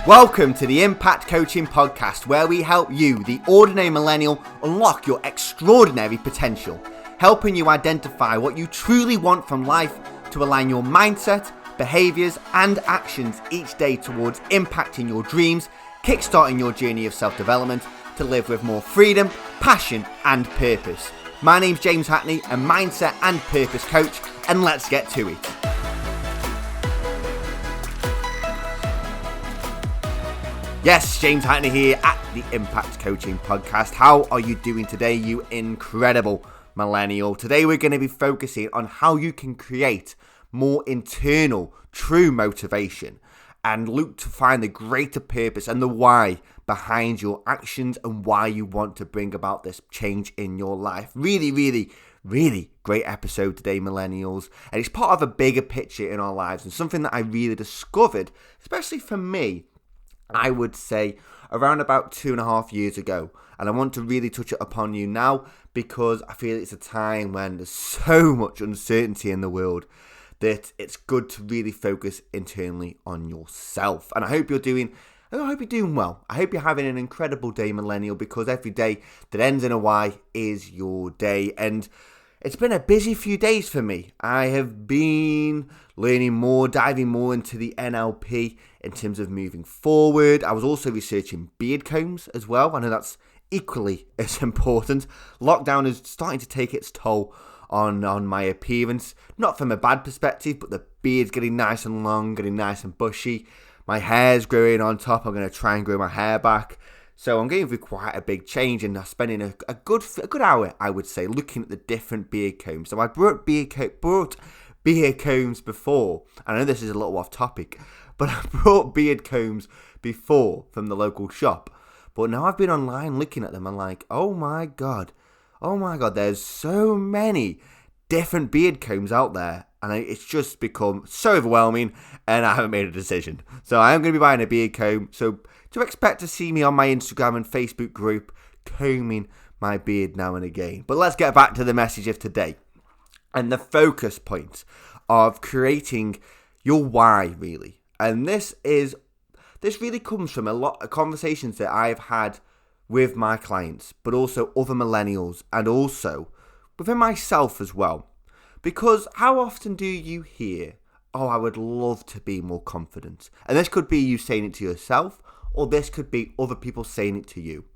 Welcome to the Impact Coaching Podcast, where we help you, the ordinary millennial, unlock your extraordinary potential, helping you identify what you truly want from life to align your mindset, behaviors, and actions each day towards impacting your dreams, kickstarting your journey of self-development to live with more freedom, passion, and purpose. My name's James Hackney, a mindset and purpose coach, and let's get to it. Yes, James Hackney here at the Impact Coaching Podcast. How are you doing today, you incredible millennial? Today we're going to be focusing on how you can create more internal, true motivation and look to find the greater purpose and the why behind your actions and why you want to bring about this change in your life. Really great episode today, millennials. And it's part of a bigger picture in our lives and something that I really discovered, especially for me, I would say around about 2.5 years ago. And I want to really touch it upon you now because I feel it's a time when there's so much uncertainty in the world that it's good to really focus internally on yourself. And I hope you're doing well. I hope you're having an incredible day, millennial, because every day that ends in a Y is your day. And it's been a busy few days for me. I have been learning more, diving more into the NLP in terms of moving forward. I was also researching beard combs as well. I know that's equally as important. Lockdown is starting to take its toll on my appearance. Not from a bad perspective, but the beard's getting nice and long, getting nice and bushy. My hair's growing on top. I'm going to try and grow my hair back. So I'm going through quite a big change and spending a good hour, I would say, looking at the different beard combs. So I brought beard combs before. I know this is a little off topic, but I brought beard combs before from the local shop. But now I've been online looking at them. I'm like, oh my God, there's so many different beard combs out there. And it's just become so overwhelming and I haven't made a decision. So I am going to be buying a beard comb. So to expect to see me on my Instagram and Facebook group combing my beard now and again. But let's get back to the message of today and the focus point of creating your why, really. And this really comes from a lot of conversations that I've had with my clients, but also other millennials and also within myself as well. Because how often do you hear, oh, I would love to be more confident? And this could be you saying it to yourself, or this could be other people saying it to you.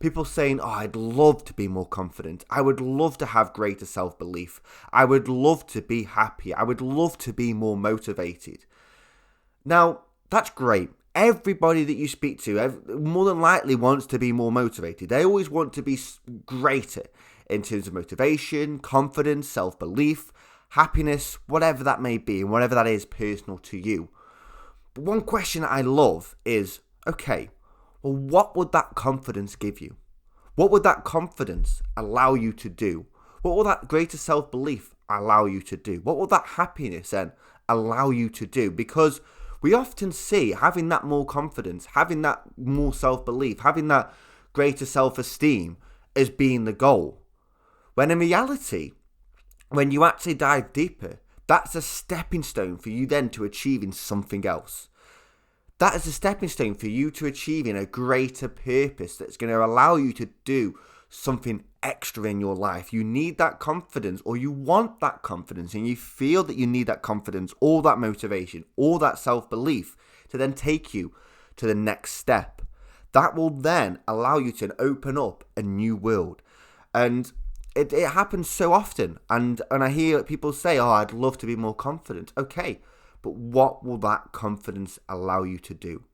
People saying, oh, I'd love to be more confident. I would love to have greater self-belief. I would love to be happy. I would love to be more motivated. Now, that's great. Everybody that you speak to more than likely wants to be more motivated. They always want to be greater in terms of motivation, confidence, self-belief, happiness, whatever that may be, and whatever that is personal to you. But one question that I love is, okay, well, what would that confidence give you? What would that confidence allow you to do? What will that greater self-belief allow you to do? What will that happiness then allow you to do? Because we often see having that more confidence, having that more self-belief, having that greater self-esteem as being the goal. When in reality, when you actually dive deeper, that's a stepping stone for you then to achieving something else. That is a stepping stone for you to achieving a greater purpose that's going to allow you to do something extra in your life. You need that confidence, or you want that confidence, and you feel that you need that confidence or that motivation or that self-belief to then take you to the next step. That will then allow you to open up a new world. And it happens so often. And I hear people say, oh, I'd love to be more confident. Okay, but what will that confidence allow you to do?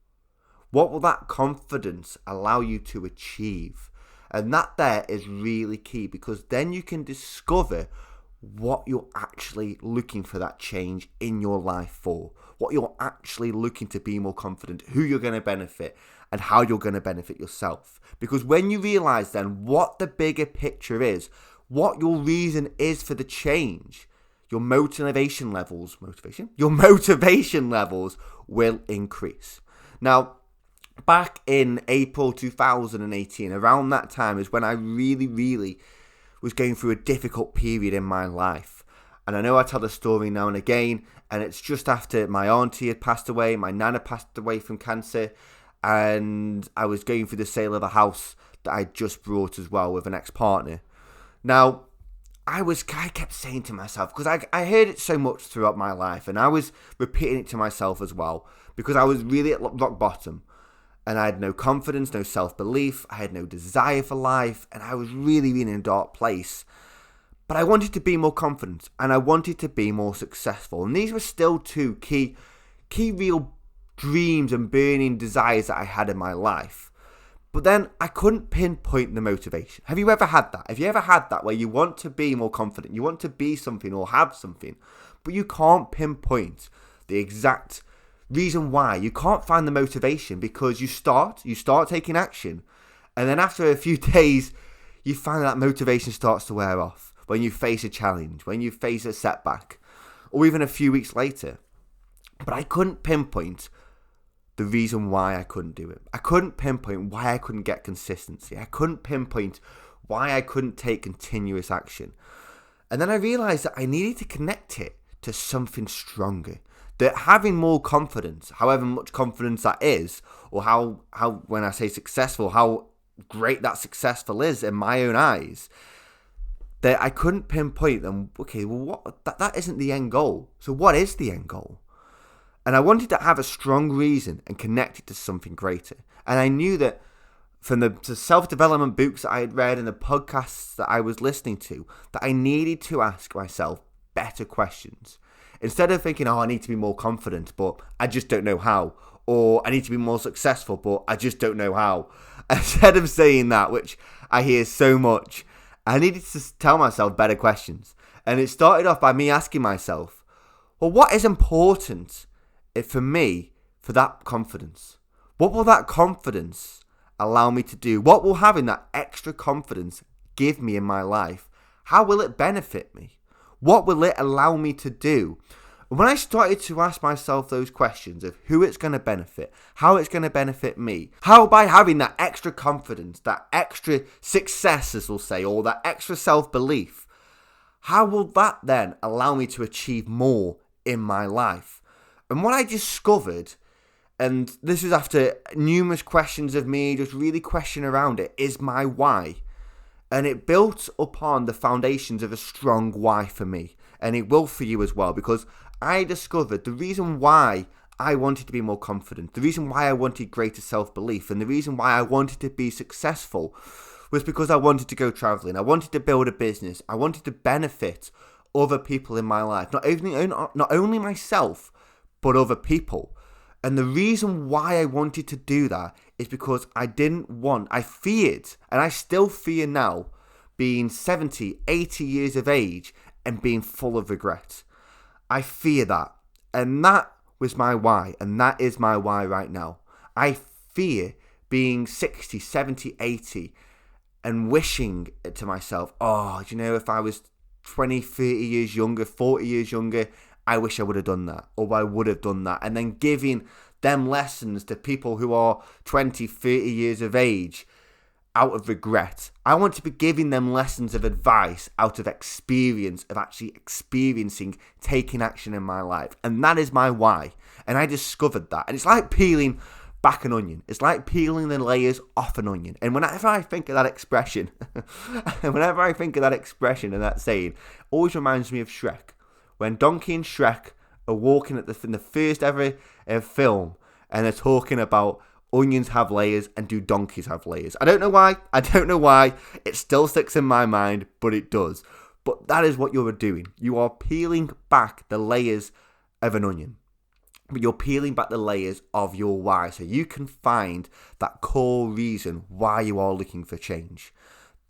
What will that confidence allow you to achieve? And that there is really key, because then you can discover what you're actually looking for that change in your life for, what you're actually looking to be more confident, who you're going to benefit, and how you're going to benefit yourself. Because when you realize then what the bigger picture is, what your reason is for the change, your motivation levels will increase. Now, back in April 2018, around that time is when I really was going through a difficult period in my life. And I know I tell the story now and again, and it's just after my auntie had passed away, my nana passed away from cancer, and I was going through the sale of a house that I just brought as well with an ex-partner. Now, I kept saying to myself, because I heard it so much throughout my life, and I was repeating it to myself as well, because I was really at rock bottom, and I had no confidence, no self-belief, I had no desire for life, and I was really, really in a dark place. But I wanted to be more confident, and I wanted to be more successful, and these were still two key real dreams and burning desires that I had in my life. But then I couldn't pinpoint the motivation. Have you ever had that? Have you ever had that where you want to be more confident, you want to be something or have something, but you can't pinpoint the exact reason why? You can't find the motivation because you start taking action, and then after a few days, you find that motivation starts to wear off when you face a challenge, when you face a setback, or even a few weeks later. But I couldn't pinpoint the reason why I couldn't do it. I couldn't pinpoint why I couldn't get consistency. I couldn't pinpoint why I couldn't take continuous action. And then I realized that I needed to connect it to something stronger. That having more confidence, however much confidence that is, or how when I say successful, how great that successful is in my own eyes, that I couldn't pinpoint them. Okay, well, that isn't the end goal. So what is the end goal? And I wanted to have a strong reason and connect it to something greater. And I knew that from the self-development books that I had read and the podcasts that I was listening to, that I needed to ask myself better questions. Instead of thinking, I need to be more confident, but I just don't know how. Or I need to be more successful, but I just don't know how. Instead of saying that, which I hear so much, I needed to tell myself better questions. And it started off by me asking myself, well, what is important for me for that confidence? What will that confidence allow me to do? What will having that extra confidence give me in my life? How will it benefit me? What will it allow me to do? And when I started to ask myself those questions of who it's going to benefit, how it's going to benefit me, how by having that extra confidence, that extra success, as we'll say, or that extra self-belief, how will that then allow me to achieve more in my life? And what I discovered, and this is after numerous questions of me just really questioning around it, is my why. And it built upon the foundations of a strong why for me. And it will for you as well, because I discovered the reason why I wanted to be more confident, the reason why I wanted greater self-belief, and the reason why I wanted to be successful was because I wanted to go traveling. I wanted to build a business. I wanted to benefit other people in my life. Not only myself, but other people. And the reason why I wanted to do that is because I feared, and I still fear now, being 70, 80 years of age and being full of regret. I fear that. And that was my why. And that is my why right now. I fear being 60, 70, 80 and wishing to myself, if I was 20, 30 years younger, 40 years younger, I wish I would have done that, or I would have done that. And then giving them lessons to people who are 20, 30 years of age out of regret. I want to be giving them lessons of advice out of experience, of actually experiencing, taking action in my life. And that is my why. And I discovered that. And it's like peeling back an onion. It's like peeling the layers off an onion. And whenever I think of that expression, and that saying, it always reminds me of Shrek. When Donkey and Shrek are walking in the first ever film, and they're talking about onions have layers and do donkeys have layers. I don't know why. It still sticks in my mind, but it does. But that is what you're doing. You are peeling back the layers of an onion. But you're peeling back the layers of your why, so you can find that core reason why you are looking for change.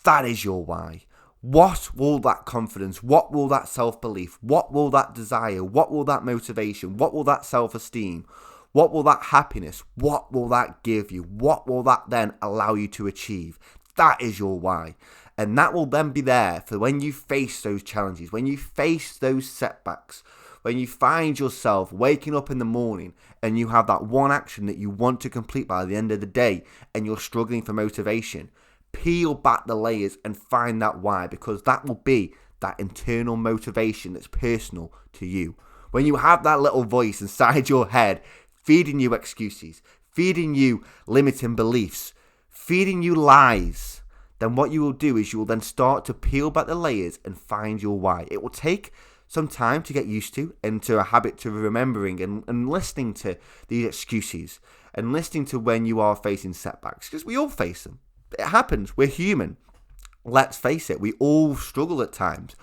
That is your why. What will that confidence, what will that self-belief, what will that desire, what will that motivation, what will that self-esteem, what will that happiness, what will that give you, what will that then allow you to achieve? That is your why. And that will then be there for when you face those challenges, when you face those setbacks, when you find yourself waking up in the morning and you have that one action that you want to complete by the end of the day and you're struggling for motivation. Peel back the layers and find that why, because that will be that internal motivation that's personal to you. When you have that little voice inside your head feeding you excuses, feeding you limiting beliefs, feeding you lies, then what you will do is you will then start to peel back the layers and find your why. It will take some time to get used to, into a habit to remembering and listening to these excuses and listening to when you are facing setbacks, because we all face them. It happens. We're human. Let's face it. We all struggle at times.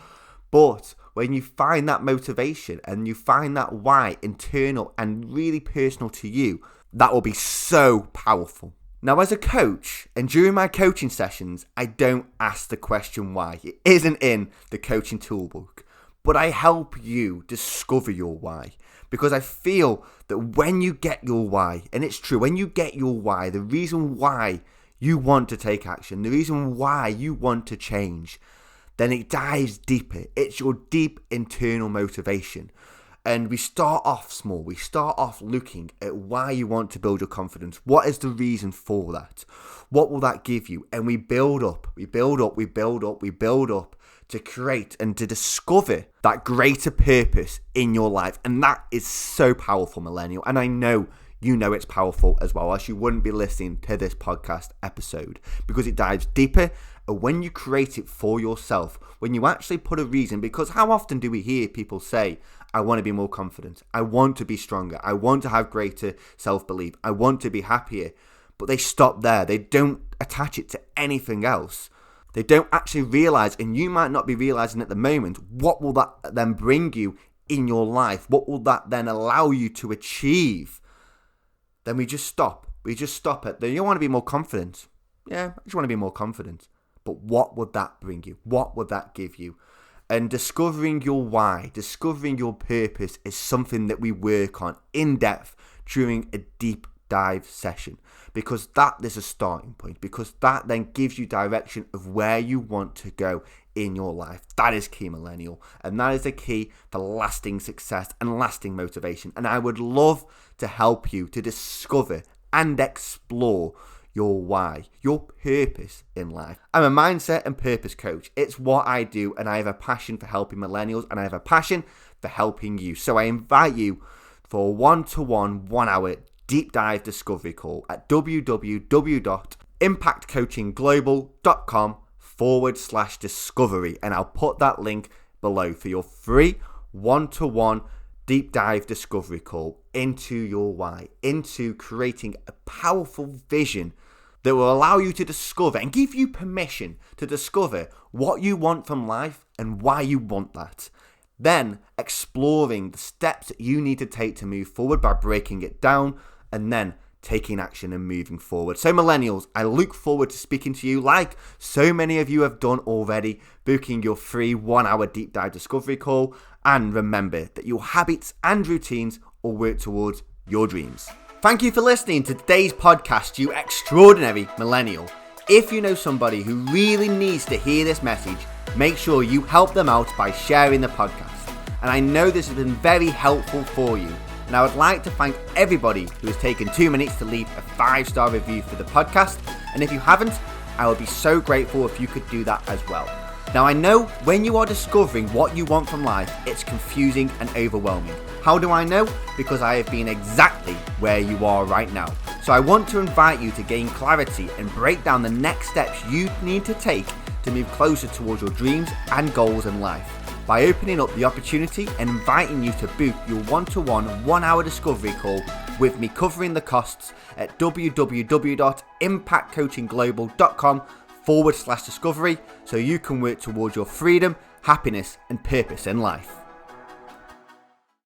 But when you find that motivation and you find that why, internal and really personal to you, that will be so powerful. Now, as a coach, and during my coaching sessions, I don't ask the question why. It isn't in the coaching toolbook. But I help you discover your why, because I feel that when you get your why, and it's true, when you get your why, the reason why you want to take action, the reason why you want to change, then it dives deeper. It's your deep internal motivation. And we start off small. We start off looking at why you want to build your confidence. What is the reason for that? What will that give you? And we build up, we build up, we build up, we build up, to create and to discover that greater purpose in your life. And that is so powerful, millennial. And I know you know it's powerful as well, else you wouldn't be listening to this podcast episode, because it dives deeper. And when you create it for yourself, when you actually put a reason, because how often do we hear people say, I want to be more confident, I want to be stronger, I want to have greater self-belief, I want to be happier, but they stop there. They don't attach it to anything else. They don't actually realize, and you might not be realizing at the moment, what will that then bring you in your life? What will that then allow you to achieve? Then we just stop. We just stop it. Then you want to be more confident. Yeah, I just want to be more confident. But what would that bring you? What would that give you? And discovering your why, discovering your purpose is something that we work on in depth during a deep dive session, because that is a starting point, because that then gives you direction of where you want to go in your life. That is key, millennial, and that is the key for lasting success and lasting motivation. And I would love to help you to discover and explore your why, your purpose in life. I'm a mindset and purpose coach. It's what I do, and I have a passion for helping millennials, and I have a passion for helping you. So I invite you for a one-to-one, 1 hour deep dive discovery call at www.impactcoachingglobal.com/discovery, and I'll put that link below for your free one-to-one deep dive discovery call into your why, into creating a powerful vision that will allow you to discover and give you permission to discover what you want from life and why you want that. Then exploring the steps that you need to take to move forward by breaking it down, and then taking action and moving forward. So millennials, I look forward to speaking to you like so many of you have done already, booking your free 1 hour deep dive discovery call. And remember that your habits and routines will work towards your dreams. Thank you for listening to today's podcast, you extraordinary millennial. If you know somebody who really needs to hear this message, make sure you help them out by sharing the podcast. And I know this has been very helpful for you. And I would like to thank everybody who has taken 2 minutes to leave a 5-star review for the podcast. And if you haven't, I would be so grateful if you could do that as well. Now, I know when you are discovering what you want from life, it's confusing and overwhelming. How do I know? Because I have been exactly where you are right now. So I want to invite you to gain clarity and break down the next steps you need to take to move closer towards your dreams and goals in life, by opening up the opportunity and inviting you to book your one-to-one 1 hour discovery call with me, covering the costs at www.impactcoachingglobal.com/discovery, so you can work towards your freedom, happiness and purpose in life.